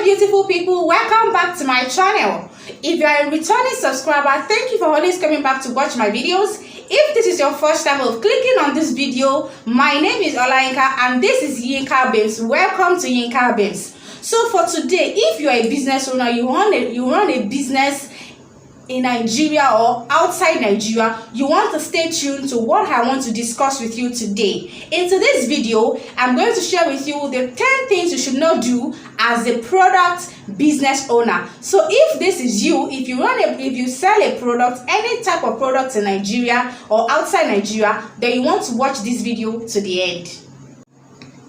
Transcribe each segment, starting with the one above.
beautiful people, welcome back to my channel. If you are a returning subscriber, thank you for always coming back to watch my videos. If this is your first time of clicking on this video, my name is Olayinka and this is Yinka Beams. Welcome to Yinka Beams. So for today, if you are a business owner, you run a business in Nigeria or outside Nigeria, you want to stay tuned to what I want to discuss with you today. In today's video, I'm going to share with you the 10 things you should not do as a product business owner. So if this is you, if you sell a product, any type of product in Nigeria or outside Nigeria, then you want to watch this video to the end.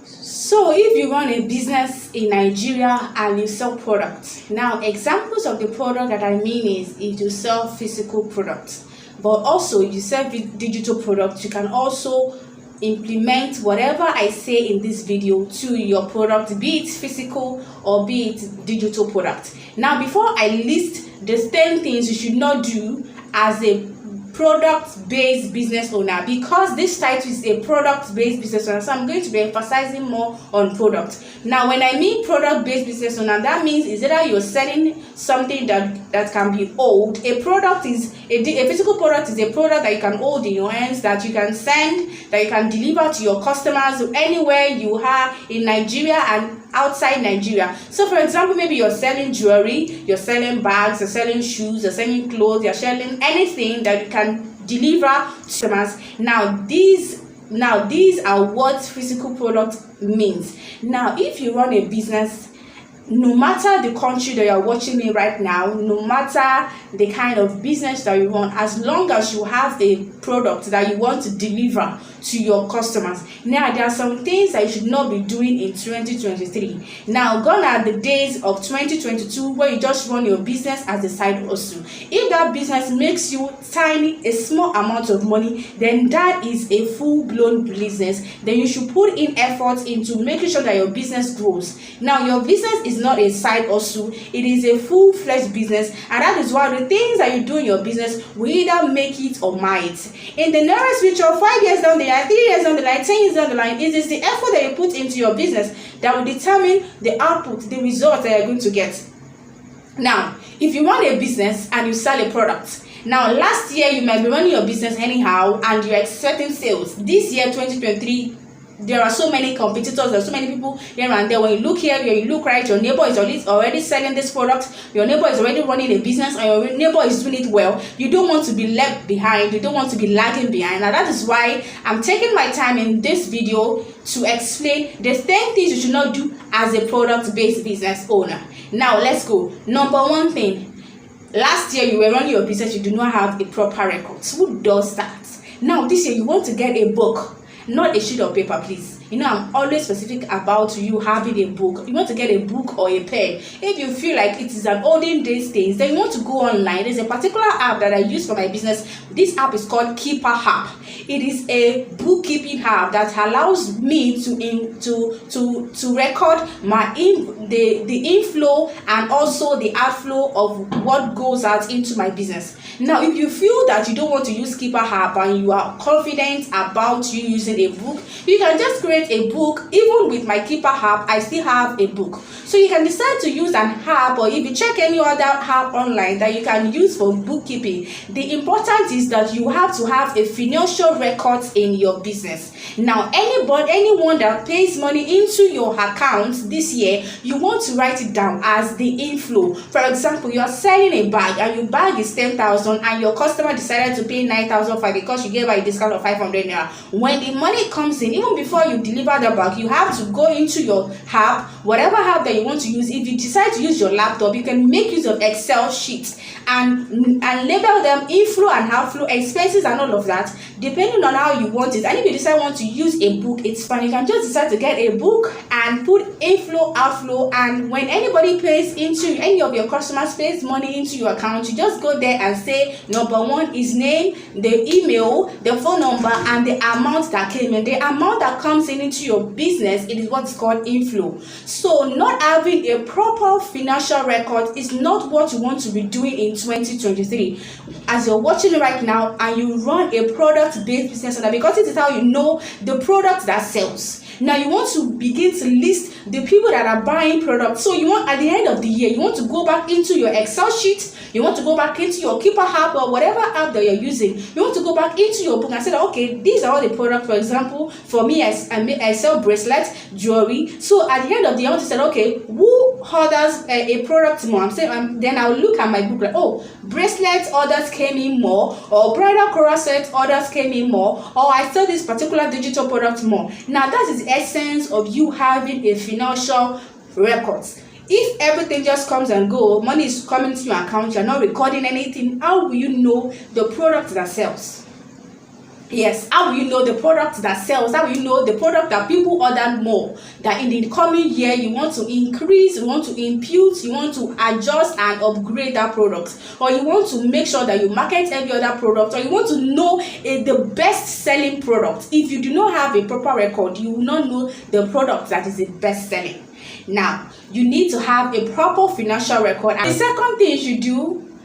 So if you run a business in Nigeria and you sell products, now examples of the product that I mean is if you sell physical products, but also if you sell digital products, you can also implement whatever I say in this video to your product, be it physical or be it digital product. Now before I list the 10 things you should not do as a product-based business owner, because this title is a product-based business owner, so I'm going to be emphasizing more on product. Now when I mean product-based business owner, that means is either you're selling something that can be old. A product is a physical product is a product that you can hold in your hands, that you can send, that you can deliver to your customers anywhere you are in Nigeria and outside Nigeria. So for example, maybe you're selling jewelry, you're selling bags, you're selling shoes, you're selling clothes, you're selling anything that you can deliver to customers. Now these are what physical product means. Now if you run a business, no matter the country that you're watching me right now, no matter the kind of business that you run, as long as you have a product that you want to deliver to your customers. Now there are some things that you should not be doing in 2023. Now gone are the days of 2022 where you just run your business as a side hustle. If that business makes you a small amount of money, then that is a full-blown business. Then you should put in effort into making sure that your business grows. Now your business is not a side hustle, it is a full-fledged business, and that is why the things that you do in your business will either make it or might. In the nearest future, 5 years down the line, 3 years down the line, 10 years down the line, it is the effort that you put into your business that will determine the output, the results that you're going to get. Now, if you run a business and you sell a product, now last year you might be running your business anyhow and you're expecting sales. This year, 2023, there are so many competitors, there are so many people here and there. When you look here, when you look right, your neighbor is already selling this product, your neighbor is already running a business, and your neighbor is doing it well. You don't want to be left behind, you don't want to be lagging behind. Now that is why I'm taking my time in this video to explain the 10 things you should not do as a product-based business owner. Now let's go. Number one thing, last year you were running your business, you do not have a proper records. Who does that? Now this year you want to get a book, not a sheet of paper, please. You know, I'm always specific about you having a book. You want to get a book or a pen. If you feel like it is an olden days thing, then you want to go online. There's a particular app that I use for my business. This app is called Keeper App. It is a bookkeeping app that allows me to record the inflow and also the outflow of what goes out into my business. Now, if you feel that you don't want to use Keeper App and you are confident about you using a book, you can just create a book. Even with my Keeper App, I still have a book. So you can decide to use an app, or if you check any other app online that you can use for bookkeeping. The important is that you have to have a financial records in your business. Now anyone that pays money into your account this year, you want to write it down as the inflow. For example, you are selling a bag and your bag is 10,000 and your customer decided to pay 9,500 because you gave her a discount of 500 naira. When the money comes in, even before you deliver the bag, you have to go into your app, whatever app that you want to use. If you decide to use your laptop, you can make use of Excel sheets and label them inflow and outflow, expenses and all of that, depending on how you want it. And if you decide want to use a book, it's fine. You can just decide to get a book and put inflow, outflow, and when anybody pays into, any of your customers pays money into your account, you just go there and say number one is name, the email, the phone number, and the amount that came in. The amount that comes in into your business, it is what's called inflow. So not having a proper financial record is not what you want to be doing in 2023. As you're watching it right now and you run a product-based business, because it is how you know the product that sells. Now you want to begin to list the people that are buying products. So you want, at the end of the year, you want to go back into your Excel sheet, you want to go back into your Keeper app or whatever app that you're using. You want to go back into your book and say, okay, these are all the products. For example, for me, I sell bracelets, jewelry. So at the end of the year, I want to say, okay, who orders a product more? I'm saying, then I'll look at my book like, oh, bracelet orders came in more, or bridal corset orders came in more, or I sell this particular digital product more. Now that is the essence of you having a financial records. If everything just comes and go, money is coming to your account, you're not recording anything, how will you know the product that sells? Yes, how will you know the product that sells? How will you know the product that people order more? That in the coming year you want to increase, you want to impute, you want to adjust and upgrade that product, or you want to make sure that you market every other product, or you want to know the best selling product. If you do not have a proper record, you will not know the product that is the best selling. Now, you need to have a proper financial record. And the second thing you should do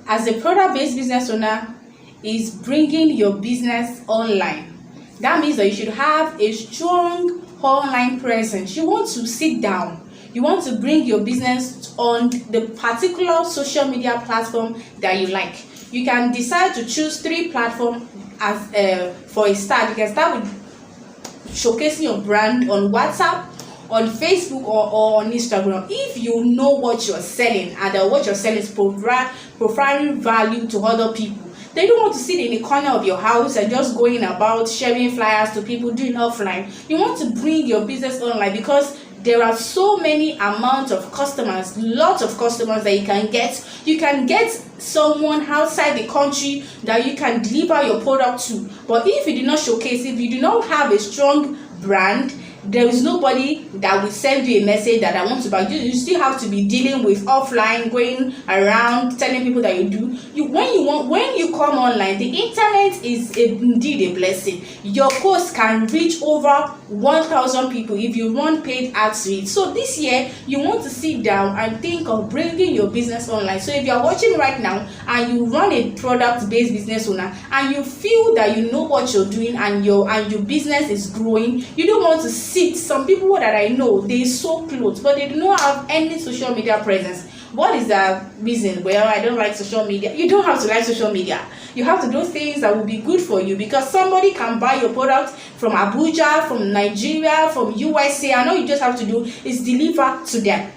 as a product-based business owner is bringing your business online. That means that you should have a strong online presence. You want to sit down. You want to bring your business on the particular social media platform that you like. You can decide to choose 3 platforms as for a start. You can start with showcasing your brand on WhatsApp, on Facebook, or on Instagram. If you know what you're selling and what you're selling is providing value to other people, they don't want to sit in the corner of your house and just going about sharing flyers to people doing offline. You want to bring your business online because there are so many amounts of customers, lots of customers that you can get. You can get someone outside the country that you can deliver your product to. But if you do not showcase, if you do not have a strong brand, there is nobody that will send you a message that I want to buy. You still have to be dealing with offline, going around telling people that you do. When you come online, the internet is indeed a blessing. Your post can reach over 1,000 people if you run paid ads to it. So this year, you want to sit down and think of bringing your business online. So if you are watching right now and you run a product-based business owner and you feel that you know what you're doing and your business is growing, you don't want to sit. Some people that I know, they sew clothes, but they do not have any social media presence. What is the reason? Well, I don't like social media. You don't have to like social media. You have to do things that will be good for you, because somebody can buy your product from Abuja, from Nigeria, from USA, and all you just have to do is deliver to them.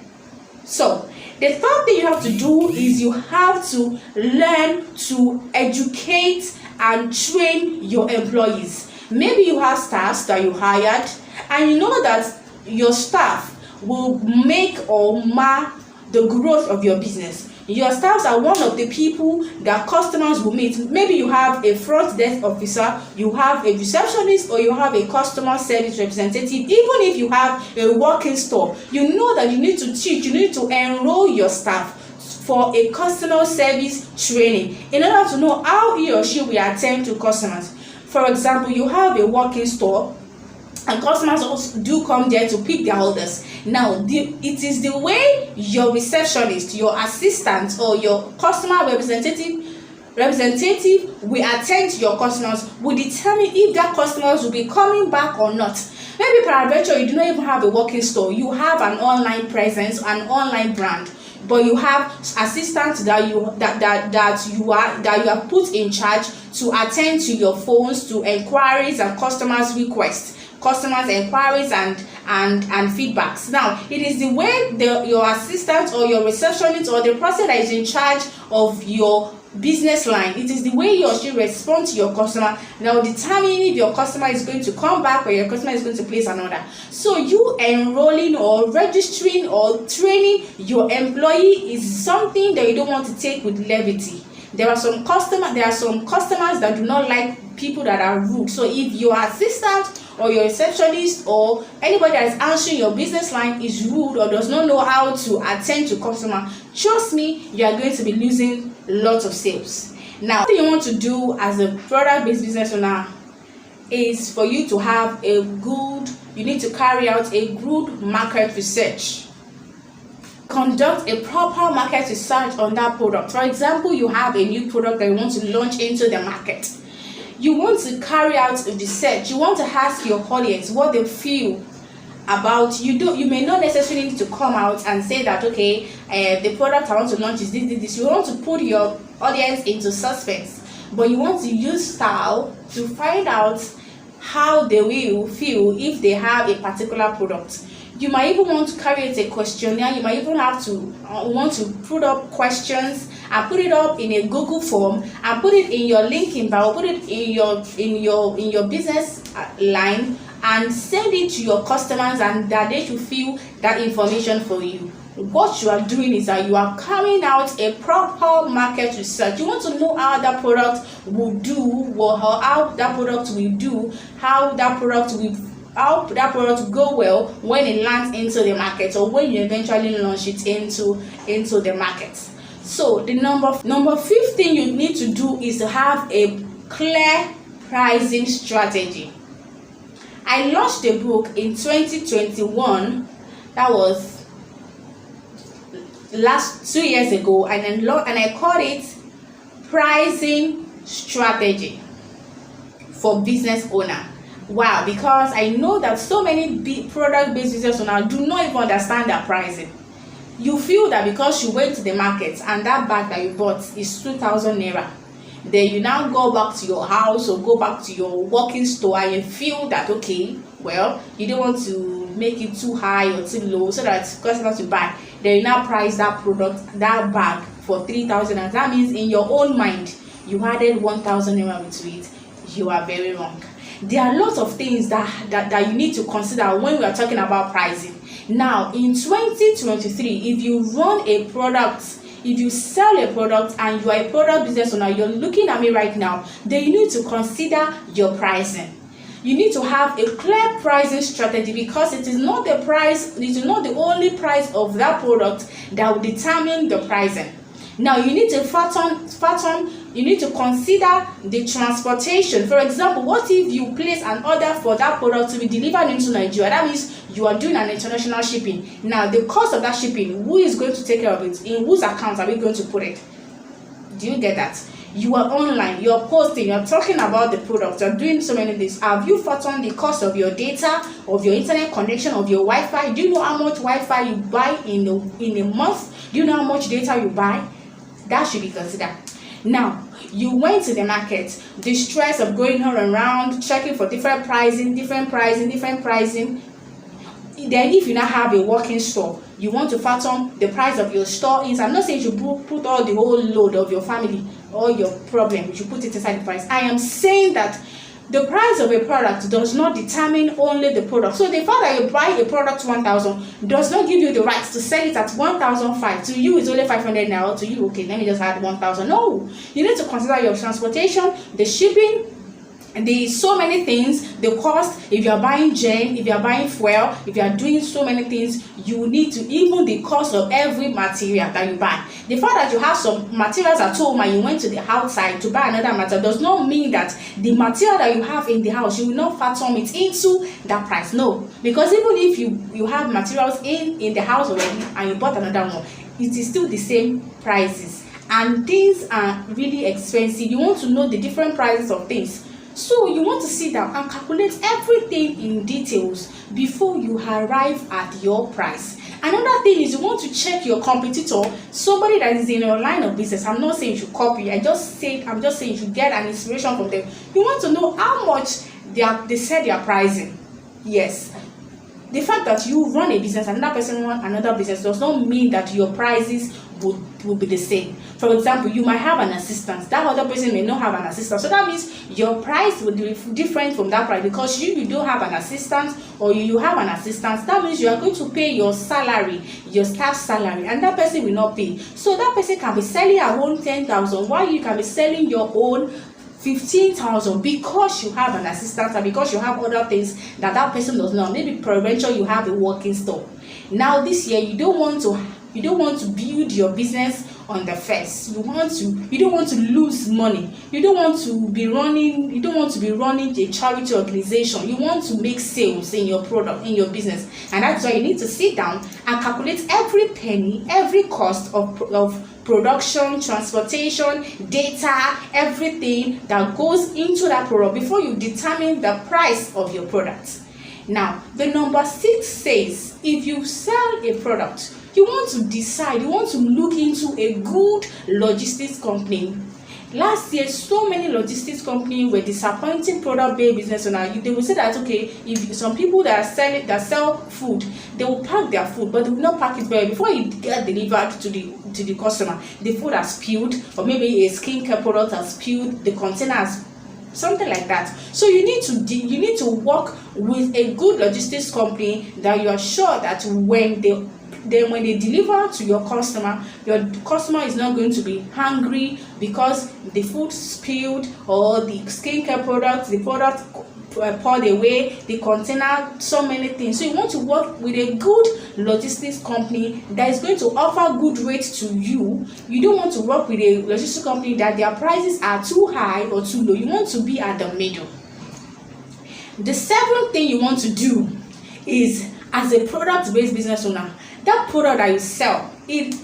So the third thing you have to do is you have to learn to educate and train your employees. Maybe you have staffs that you hired, and you know that your staff will make or mar the growth of your business. Your staffs are one of the people that customers will meet. Maybe you have a front desk officer, you have a receptionist, or you have a customer service representative. Even if you have a working store, you know that you need to teach, you need to enroll your staff for a customer service training in order to know how he or she will attend to customers. For example, you have a working store, and customers also do come there to pick their orders. Now, it is the way your receptionist, your assistant, or your customer representative will attend to your customers will determine if that customers will be coming back or not. Maybe peradventure you do not even have a working store, you have an online presence, an online brand, but you have assistants that you are put in charge to attend to your phones, to inquiries and customers' requests, customers' inquiries and feedbacks. Now, it is the way your assistant or your receptionist or the person that is in charge of your business line, it is the way he or she responds to your customer that will determine if your customer is going to come back or your customer is going to place an order. So you enrolling or registering or training your employee is something that you don't want to take with levity. There are some customers that do not like people that are rude. So if your assistant or your receptionist or anybody that is answering your business line is rude or does not know how to attend to customer, trust me, you are going to be losing lots of sales. Now, what you want to do as a product-based business owner is for you to have you need to carry out a good market research. Conduct a proper market research on that product. For example, you have a new product that you want to launch into the market. You want to carry out a research. You want to ask your audience what they feel about you. May not necessarily need to come out and say that, okay, the product I want to launch is this. You want to put your audience into suspense, but you want to use style to find out how they will feel if they have a particular product. You might even want to carry out a questionnaire. You might even have to want to put up questions and put it up in a Google form and put it in your LinkedIn bio, put it in your business line, and send it to your customers, and that they should feel that information for you. What you are doing is that you are carrying out a proper market research. You want to know how that product will do, or how that product will do, how that product will go well when it lands into the market, or when you eventually launch it into the market. So the number 15 you need to do is to have a clear pricing strategy. I launched a book in 2021. That was last 2 years ago, and I called it Pricing Strategy for Business Owner. Wow, because I know that so many product-based business owners do not even understand their pricing. You feel that because you went to the market and that bag that you bought is 2,000 naira, then you now go back to your house or go back to your working store and you feel that, okay, well, you don't want to make it too high or too low so that customers will buy. Then you now price that product, that bag, for 3,000, and that means in your own mind you added 1,000 naira into it. You are very wrong. There are lots of things that you need to consider when we are talking about pricing. Now, in 2023, if you run a product, if you sell a product and you are a product business owner, you're looking at me right now, then you need to consider your pricing. You need to have a clear pricing strategy, because it is not the price, it is not the only price of that product that will determine the pricing. Now, you need to you need to consider the transportation. For example, what if you place an order for that product to be delivered into Nigeria? That means you are doing an international shipping. Now, the cost of that shipping, who is going to take care of it? In whose account are we going to put it? Do you get that? You are online, you are posting, you are talking about the product, you are doing so many things. Have you fathomed the cost of your data, of your internet connection, of your Wi-Fi? Do you know how much Wi-Fi you buy in a month? Do you know how much data you buy? That should be considered. Now, you went to the market, the stress of going all around, checking for different pricing. Then if you now have a working store, you want to fathom the price of your store. I'm not saying you put all the whole load of your family, all your problem, you should put it inside the price. I am saying that the price of a product does not determine only the product. So the fact that you buy a product 1,000 does not give you the right to sell it at 1,005. To you, it's only 500 now. To you, okay, let me just add 1,000. No, you need to consider your transportation, the shipping, so many things, the cost. If you are buying gen, if you are buying fuel, if you are doing so many things, you need to, even the cost of every material that you buy. The fact that you have some materials at home and you went to the outside to buy another material does not mean that the material that you have in the house, you will not fathom it into that price. No, because even if you have materials in the house already and you bought another one, it is still the same prices, and things are really expensive. You want to know the different prices of things. So you want to sit down and calculate everything in details before you arrive at your price. Another thing is you want to check your competitor, somebody that is in your line of business. I'm not saying you should copy. I'm just saying you should get an inspiration from them. You want to know how much they said they are pricing. Yes. The fact that you run a business and another person runs another business does not mean that your prices will be the same. For example, you might have an assistant, that other person may not have an assistant, so that means your price will be different from that price, because you don't have an assistant, or you have an assistant. That means you are going to pay your salary, your staff salary, and that person will not pay. So that person can be selling her own 10,000 while you can be selling your own 15,000, because you have an assistant and because you have other things that person does not. Maybe peradventure you have a working store. Now this year you don't want to build your business on the first. You don't want to lose money. You don't want to be running a charity organization. You want to make sales in your product, in your business, and that's why you need to sit down and calculate every penny, every cost of production, transportation, data, everything that goes into that product before you determine the price of your product. Now, the number 6 says, if you sell a product, you want to look into a good logistics company. Last year, so many logistics companies were disappointing product-based business owners. They will say that, okay, if some people that sell food, they will pack their food, but they will not pack it well. Before it gets delivered to the customer, the food has spilled, or maybe a skincare product has spilled, the container has, something like that. So you need to work with a good logistics company that you are sure that when they deliver to your customer is not going to be hungry because the food spilled, or the skincare product, the product poured away, the container, so many things. So you want to work with a good logistics company that is going to offer good rates to you. You don't want to work with a logistics company that their prices are too high or too low. You want to be at the middle. The 7th thing you want to do is, as a product-based business owner, that product that you sell, it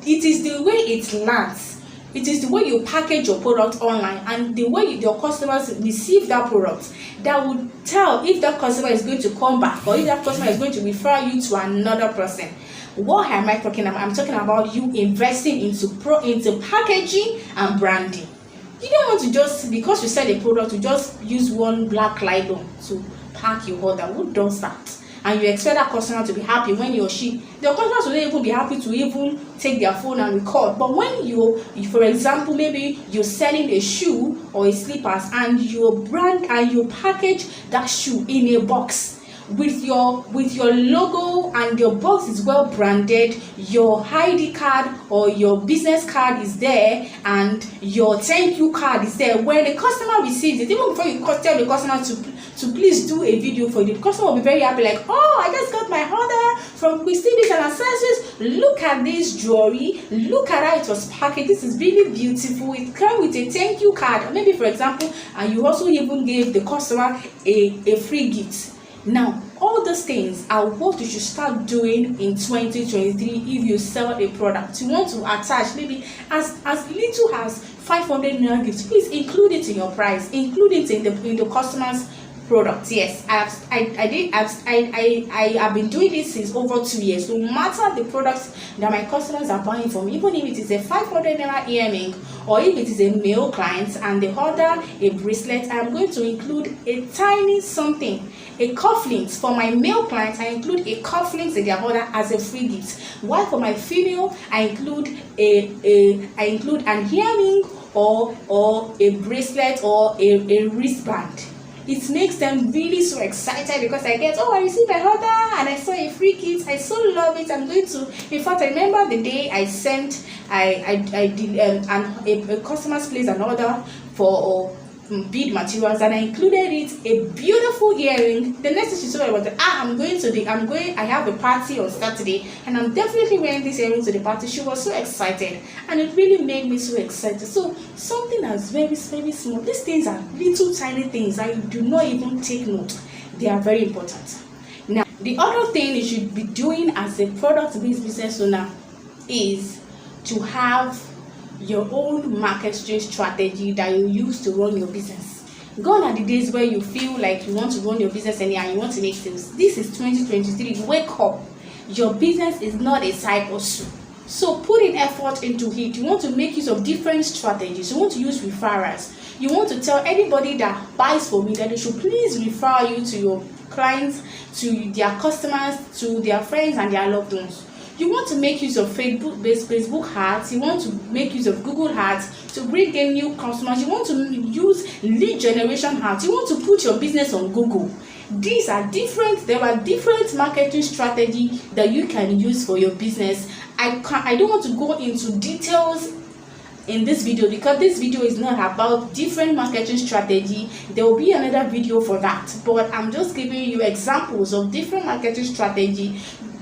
is the way it lands. It is the way you package your product online, and the way your customers receive that product that would tell if that customer is going to come back, or if that customer is going to refer you to another person. What am I talking about? I'm talking about you investing into packaging and branding. You don't want to just, because you sell a product, to just use one black nylon to pack your order. Who does that? And you expect that customer to be happy when he or she, the customers will not even be happy to even take their phone and record. But when you, for example, maybe you're selling a shoe or a slippers, and you brand and you package that shoe in a box with your logo, and your box is well branded, your ID card or your business card is there, and your thank you card is there. When the customer receives it, even before you tell the customer to please do a video for you, the customer will be very happy, like, oh, I just got my order from Christine and Accessories. Look at this jewelry, look at how it was packaged. This is really beautiful. It came with a thank you card, or maybe, for example, and you also even gave the customer a free gift. Now, all those things are what you should start doing in 2023 if you sell a product. You want to attach maybe as little as 500 naira gifts. Please include it in your price. Include it in the customer's product. Yes, I have been doing this since over 2 years. No matter the products that my customers are buying from, even if it is a 500 naira earring, or if it is a male client and they order a bracelet, I am going to include a tiny something, a cufflinks. For my male clients, I include a cufflinks in their order as a free gift. While for my female, I include an earring or a bracelet or a wristband. It makes them really so excited because I get, oh, I received my order and I saw a free kit. I so love it. I'm going to, in fact, I remember the day I sent, a customer's placed an order for bead materials, and I included it a beautiful earring. The next thing she told me was, I have a party on Saturday and I'm definitely wearing this earring to the party. She was so excited, and it really made me so excited. So something that's very, very small. These things are little tiny things that you do not even take note. They are very important. Now, the other thing you should be doing as a product-based business owner is to have your own marketing strategy that you use to run your business. Gone are the days where you feel like you want to run your business anyhow, you want to make sales. This is 2023. Wake up. Your business is not a side hustle. So put in effort into it. You want to make use of different strategies. You want to use referrals. You want to tell anybody that buys from me that they should please refer you to your clients, to their customers, to their friends and their loved ones. You want to make use of Facebook ads. You want to make use of Google ads to bring in new customers. You want to use lead generation ads. You want to put your business on Google. These are different. There are different marketing strategy that you can use for your business. I don't want to go into details in this video because this video is not about different marketing strategy. There will be another video for that, but I'm just giving you examples of different marketing strategy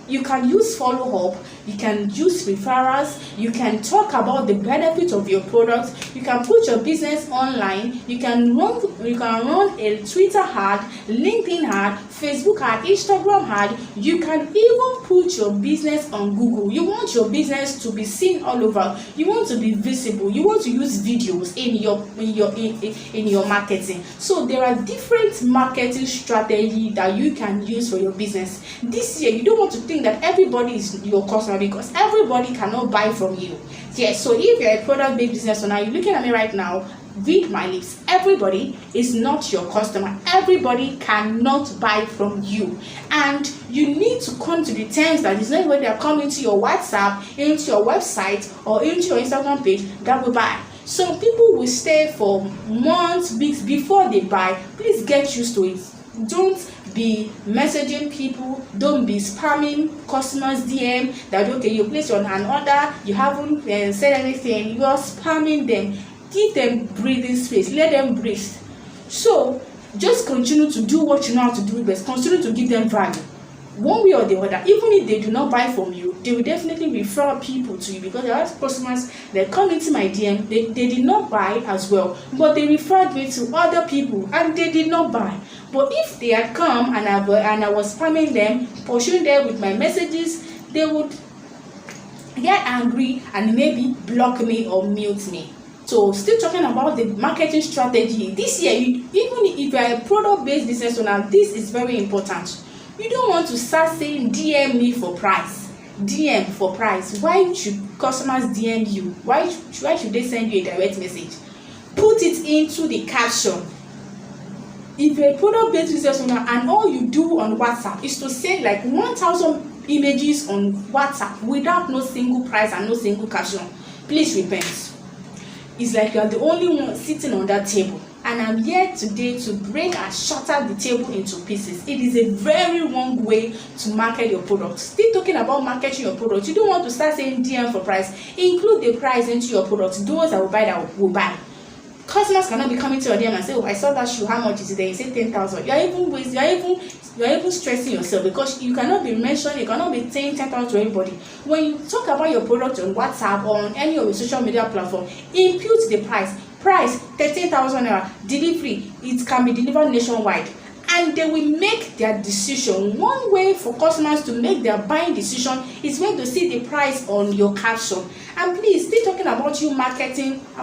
You can use follow-up, you can use referrals, you can talk about the benefits of your product, you can put your business online, you can run a Twitter ad, LinkedIn ad, Facebook ad, Instagram ad. You can even put your business on Google. You want your business to be seen all over. You want to be visible. You want to use videos in your marketing. So there are different marketing strategies that you can use for your business. This year, you don't want to think that everybody is your customer, because everybody cannot buy from you. Yes, so if you're a product-based business owner, you're looking at me right now, read my lips. Everybody is not your customer. Everybody cannot buy from you, and you need to come to the terms that it's not everybody that come into your WhatsApp, into your website, or into your Instagram page that will buy. Some people will stay for months, weeks before they buy. Please get used to it. Don't be messaging people, don't be spamming customers DM that okay, you place on an order, you haven't said anything, you are spamming them. Give them breathing space, let them breathe. So just continue to do what you know how to do best. Continue to give them value one way or the other. Even if they do not buy from you, they will definitely refer people to you, because there are customers that come into my DM, they did not buy as well, but they referred me to other people and they did not buy. But if they had come and I was spamming them, pursuing them with my messages, they would get angry and maybe block me or mute me. So still talking about the marketing strategy this year, even if you are a product-based business owner, this is very important. You don't want to start saying DM me for price, DM for price. Why should customers DM you? Why should they send you a direct message? Put it into the caption. If you're a product-based business owner and all you do on WhatsApp is to send like 1,000 images on WhatsApp without no single price and no single caption, please repent. It's like you're the only one sitting on that table, and I'm here today to break and shatter the table into pieces. It is a very wrong way to market your product. Still talking about marketing your product, you don't want to start saying DM for price. Include the price into your product. Those that will buy. Customers cannot be coming to your DM and say, oh, I saw that shoe, how much is it? They say 10,000. You're even stressing yourself, because you cannot be mentioning, you cannot be saying 10,000 to everybody. When you talk about your product on WhatsApp or on any of your social media platform, impute the price. Price 13,000 naira, delivery, it can be delivered nationwide, and they will make their decision. One way for customers to make their buying decision is when to see the price on your caption. And please, still talking about a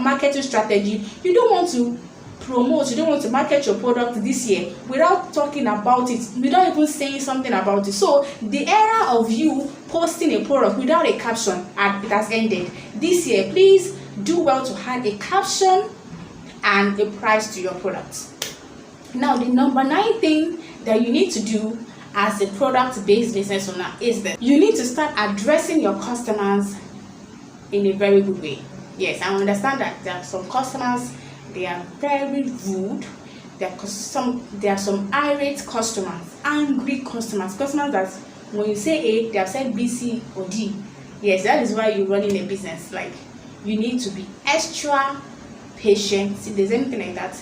marketing strategy, you don't want to promote, you don't want to market your product this year without talking about it, without even saying something about it. So the era of you posting a product without a caption, it has ended. This year, please do well to add a caption and a price to your product. Now, the number 9 thing that you need to do as a product-based business owner is that you need to start addressing your customers in a very good way. Yes, I understand that there are some customers, they are very rude. There are some irate customers, angry customers that when you say A, they have said B, C, or D. Yes, that is why you're running a business. Like, you need to be extra patient. See, there's anything like that.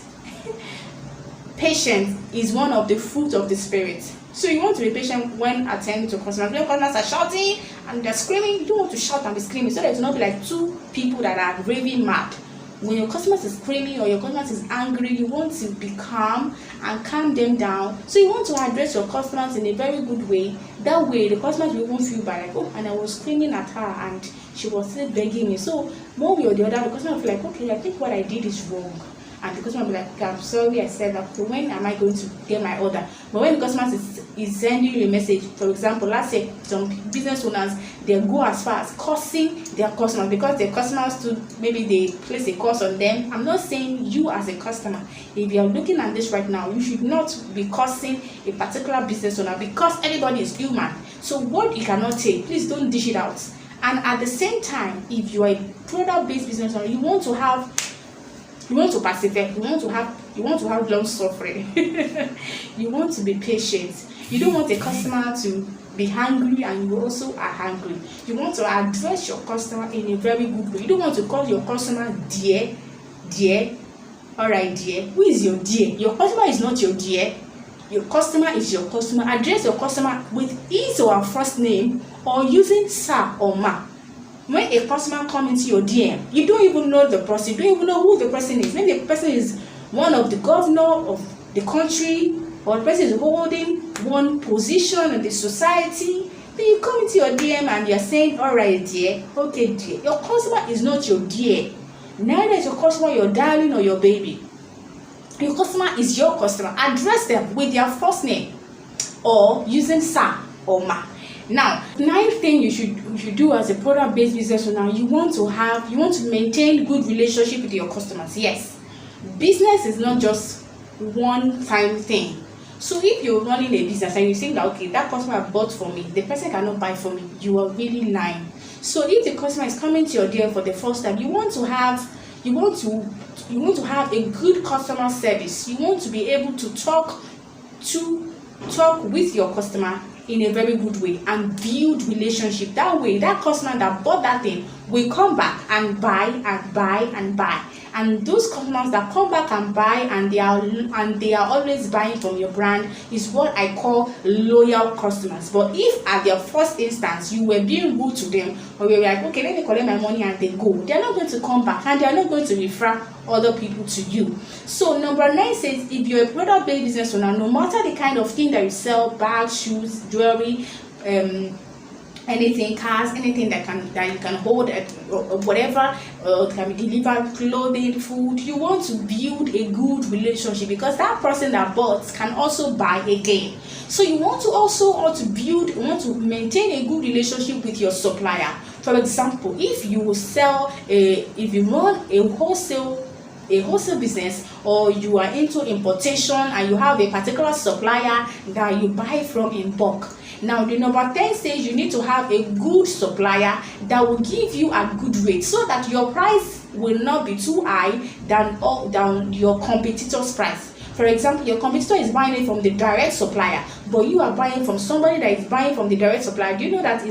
Patience is one of the fruits of the spirit. So you want to be patient when attending to customers. When customers are shouting and they're screaming, you don't want to shout and be screaming, so that it's not be like two people that are raving mad. When your customers is screaming or your customers is angry, you want to be calm and calm them down. So you want to address your customers in a very good way. That way, the customers will even feel bad, like, oh, and I was screaming at her and she was still begging me. So one way or the other, the customer will feel like, okay, I think what I did is wrong. And the customer will be like, okay, I'm sorry, I said that. Okay, when am I going to get my order? But when the customer is sending you a message, for example, let's say some business owners, they go as far as cursing their customers because their customers maybe they place a curse on them. I'm not saying you as a customer, if you're looking at this right now, you should not be cursing a particular business owner, because everybody is human. So what you cannot take, please don't dish it out. And at the same time, if you are a product-based business owner, you want to persevere, you want to have long suffering. You want to be patient. You don't want a customer to be hungry and you also are hungry. You want to address your customer in a very good way. You don't want to call your customer dear. All right, dear. Who is your dear? Your customer is not your dear. Your customer is your customer. Address your customer with his or her first name or using sir or ma. When a customer comes into your DM, you don't even know the person, you don't even know who the person is. Maybe the person is one of the governor of the country, or the person is holding one position in the society. Then you come into your DM and you're saying, all right, dear, okay, dear. Your customer is not your dear. Neither is your customer your darling or your baby. Your customer is your customer. Address them with their first name or using sir or ma. Now, ninth thing you should do as a product-based business owner, you want to maintain good relationship with your customers. Yes, business is not just one-time thing. So if you're running a business and you think that, okay, that customer bought for me, the person cannot buy for me, you are really lying. So if the customer is coming to your deal for the first time, you want to have a good customer service. You want to be able to talk with your customer in a very good way and build relationship. That way, that customer that bought that thing will come back and buy and buy and buy. And those customers that come back and buy and they are always buying from your brand is what I call loyal customers. But if at their first instance you were being rude to them, or you were like, okay, let me collect my money and they go, they're not going to come back and they're not going to refer other people to you. So number 9 says, if you're a product-based business owner, no matter the kind of thing that you sell, bags, shoes, jewelry, anything, cars, anything that you can hold, or whatever, can be delivered, clothing, food, you want to build a good relationship, because that person that bought can also buy again. So you want to maintain a good relationship with your supplier. For example, if you run a wholesale business, or you are into importation and you have a particular supplier that you buy from in bulk. Now the number 10 says you need to have a good supplier that will give you a good rate, so that your price will not be too high than your competitor's price. For example, your competitor is buying it from the direct supplier, but you are buying from somebody that is buying from the direct supplier. Do you know that the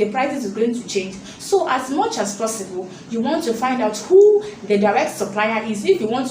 prices is going to change? So as much as possible, you want to find out who the direct supplier is. If you want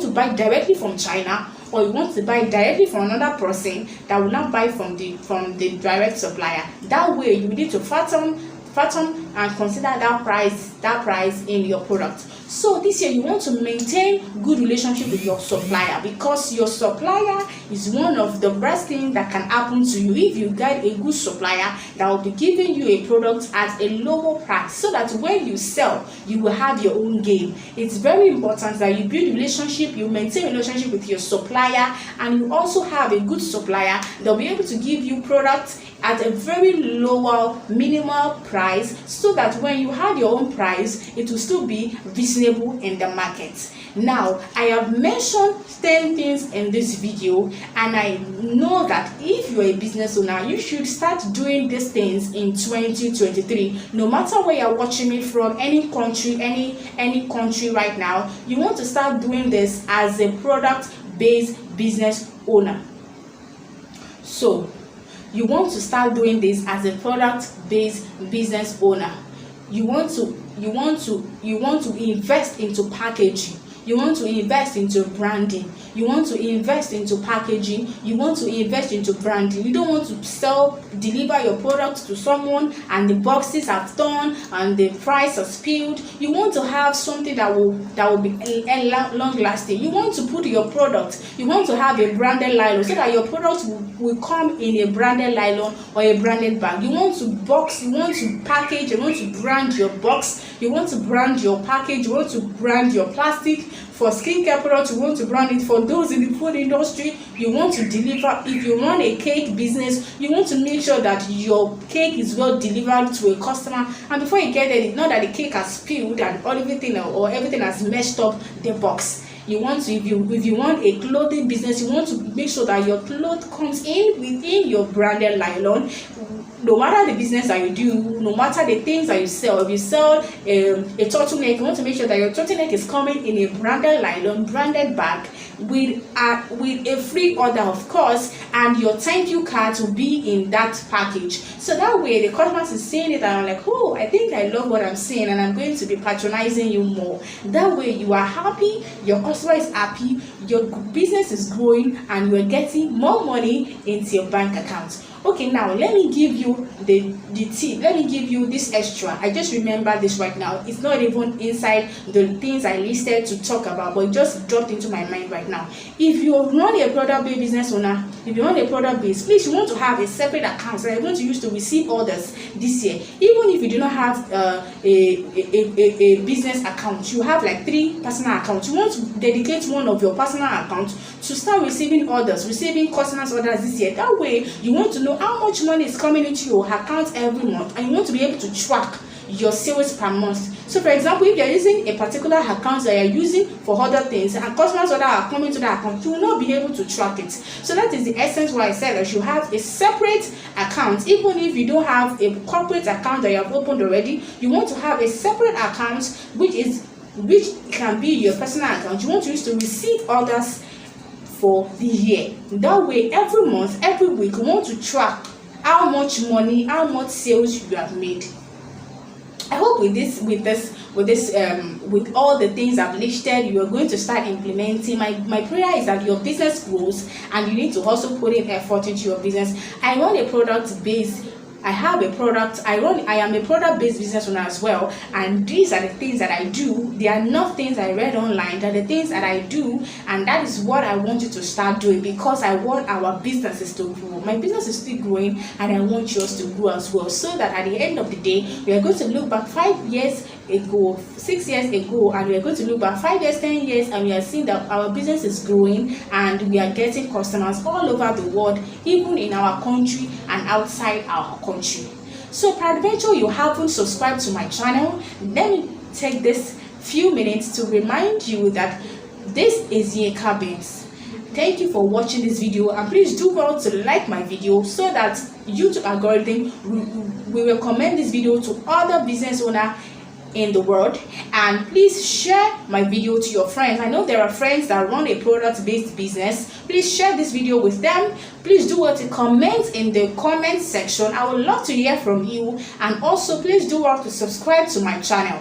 to buy directly from China, or you want to buy directly from another person that will not buy from the direct supplier, that way you need to fathom and consider that price in your product. So this year you want to maintain good relationship with your supplier, because your supplier is one of the best things that can happen to you if you get a good supplier that will be giving you a product at a lower price, so that when you sell, you will have your own gain. It's very important that you build relationship, you maintain relationship with your supplier, and you also have a good supplier that will be able to give you products at a very lower minimal price, so that when you have your own price, it will still be reasonable in the market. Now, I have mentioned 10 things in this video, and I know that if you're a business owner, you should start doing these things in 2023. No matter where you're watching me from, any country, any country right now, you want to start doing this as a product-based business owner. So you want to start doing this as a product-based business owner. You want to invest into packaging. You want to invest into branding. You want to invest into packaging. You want to invest into branding. You don't want to deliver your product to someone and the boxes are torn and the price is spilled. You want to have something that will be long lasting. You want to put your product, you want to have a branded nylon, so that your product will come in a branded nylon or a branded bag. You want to box, you want to package, you want to brand your box, you want to brand your package, you want to brand your plastic. For skincare products, you want to brand it. For those in the food industry, you want to deliver. If you run a cake business, you want to make sure that your cake is well delivered to a customer, and before you get there, not that the cake has spilled and everything has messed up the box. You want to, if you want a clothing business, you want to make sure that your cloth comes in within your branded nylon, no matter the business that you do, no matter the things that you sell, if you sell a turtleneck, you want to make sure that your turtleneck is coming in a branded nylon, branded bag, with a free order, of course, and your thank you card will be in that package. So that way the customers is seeing it and I'm like, oh, I think I love what I'm seeing, and I'm going to be patronizing you more. That way you are happy, your customer is happy, your business is growing, and you are getting more money into your bank account. Okay, now let me give you the tip. Let me give you this extra. I just remember this right now. It's not even inside the things I listed to talk about, but it just dropped into my mind right now. If you run a product-based business owner, if you run a product-based, please, you want to have a separate account that you're going to use to receive orders this year. Even if you do not have a business account, you have like 3 personal accounts. You want to dedicate one of your personal accounts to start receiving orders, receiving customers' orders this year. That way, you want to know how much money is coming into your account every month, and you want to be able to track your sales per month. So for example, if you're using a particular account that you're using for other things and customers that are coming to that account, you will not be able to track it. So that is the essence why I said that you have a separate account. Even if you don't have a corporate account that you have opened already, you want to have a separate account which can be your personal account. You want to use to receive orders for the year. That way, every month, every week, you want to track how much money, how much sales you have made. I hope with all the things I've listed, you are going to start implementing. My prayer is that your business grows, and you need to also put in effort into your business. I run a product-based. I have a product. I am a product-based business owner as well, and these are the things that I do. They are not things I read online. They're the things that I do, and that is what I want you to start doing, because I want our businesses to grow. My business is still growing, and I want yours to grow as well, so that at the end of the day, we are going to look back 5 years ago, 6 years ago, and we are going to look back 5 years, 10 years, and we are seeing that our business is growing, and we are getting customers all over the world, even in our country and outside our country. So peradventure you haven't subscribed to my channel, let me take this few minutes to remind you that this is Yinka Beans. Thank you for watching this video, and please do well to like my video so that YouTube algorithm will recommend this video to other business owners in the world. And please share my video to your friends. I know there are friends that run a product-based business. Please share this video with them. Please do well to comment in the comment section. I would love to hear from you, and also please do well to subscribe to my channel.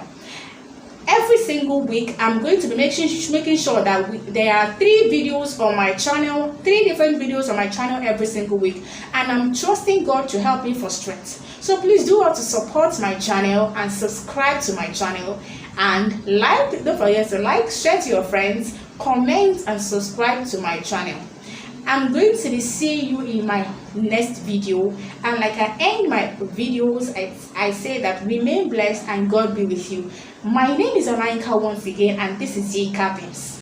Every single week, I'm going to be making sure that there are 3 videos on my channel, 3 different videos on my channel every single week, and I'm trusting God to help me for strength. So please do want to support my channel and subscribe to my channel, and don't forget to like, share to your friends, comment, and subscribe to my channel. I'm going to be seeing you in my next video, and like I end my videos, I say that remain blessed and God be with you. My name is Olainka once again, and this is Yinka Beans.